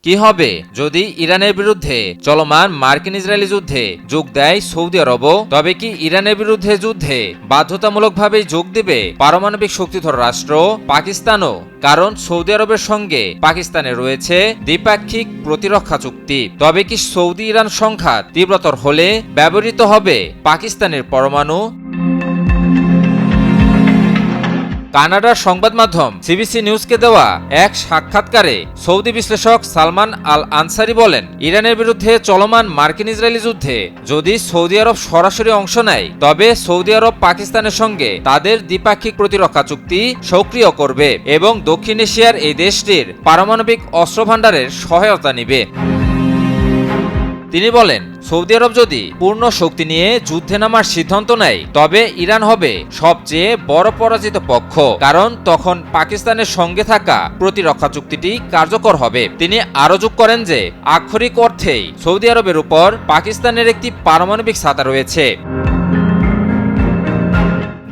কি হবে যদি ইরানের বিরুদ্ধে চলমান মার্কিন ইসরায়েলি যুদ্ধে যোগ দেয় সৌদি আরবও? তবে কি ইরানের বিরুদ্ধে যুদ্ধে বাধ্যতামূলকভাবেই যোগ দেবে পারমাণবিক শক্তিধর রাষ্ট্র পাকিস্তানও? কারণ সৌদি আরবের সঙ্গে পাকিস্তানের রয়েছে দ্বিপাক্ষিক প্রতিরক্ষা চুক্তি। তবে কি সৌদি ইরান সংঘাত তীব্রতর হলে ব্যবহৃত হবে পাকিস্তানের পরমাণু? কানাডার সংবাদ মাধ্যম সিবিসি নিউজকে দেওয়া এক সাক্ষাৎকারে সৌদি বিশ্লেষক সালমান আল আনসারি বলেন, ইরানের বিরুদ্ধে চলমান মার্কিন ইসরায়েলি যুদ্ধে যদি সৌদি আরব সরাসরি অংশ নেয় তবে সৌদি আরব পাকিস্তানের সঙ্গে তাদের দ্বিপাক্ষিক প্রতিরক্ষা চুক্তি সক্রিয় করবে এবং দক্ষিণ এশিয়ার এই দেশটির পারমাণবিক অস্ত্রভাণ্ডারের সহায়তা নেবে। তিনি বলেন, সৌদি আরব যদি পূর্ণ শক্তি নিয়ে যুদ্ধে নামার সিদ্ধান্ত নেয় তবে ইরান হবে সবচেয়ে বড় পরাজিত পক্ষ, কারণ তখন পাকিস্তানের সঙ্গে থাকা প্রতিরক্ষা চুক্তিটি কার্যকর হবে। তিনি আরও যোগ করেন যে আক্ষরিক অর্থেই সৌদি আরবের উপর পাকিস্তানের একটি পারমাণবিক ছাতা রয়েছে।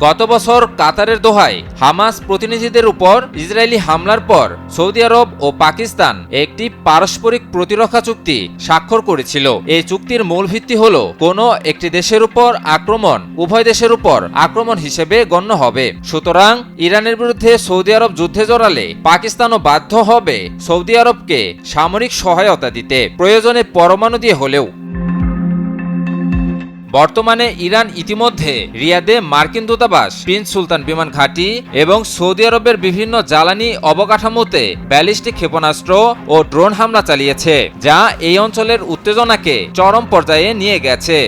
গত বছর কাতারের দোহায় হামাস প্রতিনিধিদের উপর ইসরায়েলি হামলার পর সৌদি আরব ও পাকিস্তান একটি পারস্পরিক প্রতিরক্ষা চুক্তি স্বাক্ষর করেছিল। এই চুক্তির মূল ভিত্তি হল কোনো একটি দেশের উপর আক্রমণ উভয় দেশের উপর আক্রমণ হিসেবে গণ্য হবে। সুতরাং ইরানের বিরুদ্ধে সৌদি আরব যুদ্ধে জড়ালে পাকিস্তানও বাধ্য হবে সৌদি আরবকে সামরিক সহায়তা দিতে, প্রয়োজনে পরমাণু দিয়ে হলেও। বর্তমানে ইরান ইতিমধ্যে রিয়াদে মার্কিন দূতাবাস, প্রিন্স সুলতান বিমান ঘাঁটি এবং সৌদি আরবের বিভিন্ন জ্বালানি অবকাঠামোতে ব্যালিস্টিক ক্ষেপণাস্ত্র ও ড্রোন হামলা চালিয়েছে, যা এই অঞ্চলের উত্তেজনাকে চরম পর্যায়ে নিয়ে গেছে।